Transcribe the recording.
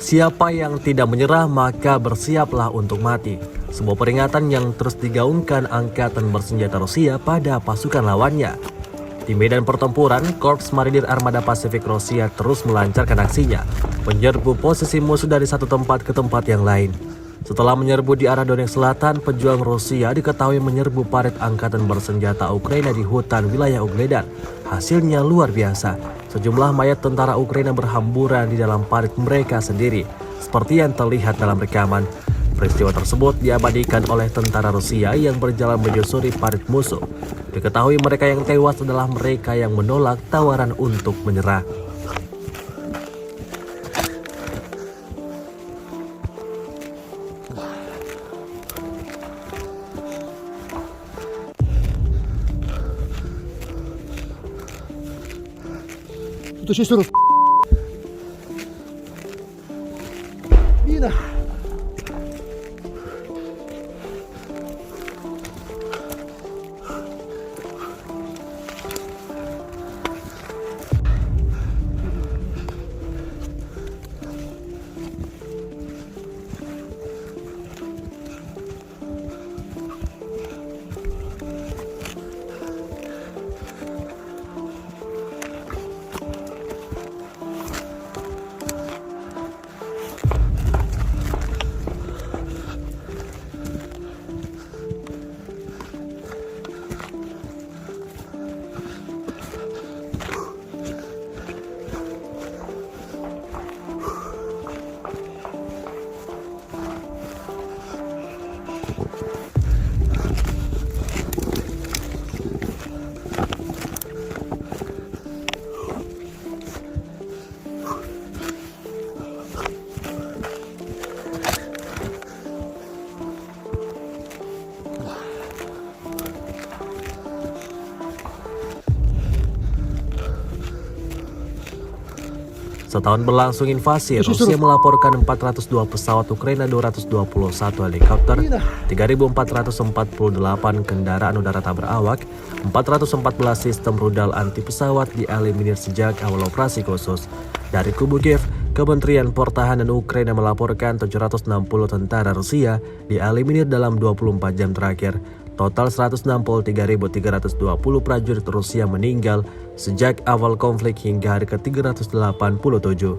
Siapa yang tidak menyerah maka bersiaplah untuk mati. Sebuah peringatan yang terus digaungkan angkatan bersenjata Rusia pada pasukan lawannya. Di medan pertempuran, Korps Marinir Armada Pasifik Rusia terus melancarkan aksinya, menyerbu posisi musuh dari satu tempat ke tempat yang lain. Setelah menyerbu di arah Donetsk Selatan, pejuang Rusia diketahui menyerbu parit angkatan bersenjata Ukraina di hutan wilayah Ugledan. Hasilnya luar biasa. Sejumlah mayat tentara Ukraina berhamburan di dalam parit mereka sendiri, seperti yang terlihat dalam rekaman. Peristiwa tersebut diabadikan oleh tentara Rusia yang berjalan menyusuri parit musuh. Diketahui mereka yang tewas adalah mereka yang menolak tawaran untuk menyerah. Тут еще раз. Мина. Setahun berlangsung invasi, Rusia melaporkan 402 pesawat Ukraina, 221 helikopter, 3.448 kendaraan udara tak berawak, 414 sistem rudal anti pesawat dieliminir sejak awal operasi khusus. Dari kubu Kiev, Kementerian Pertahanan Ukraina melaporkan 760 tentara Rusia dieliminir dalam 24 jam terakhir. Total 163.320 prajurit Rusia meninggal sejak awal konflik hingga hari ke-387.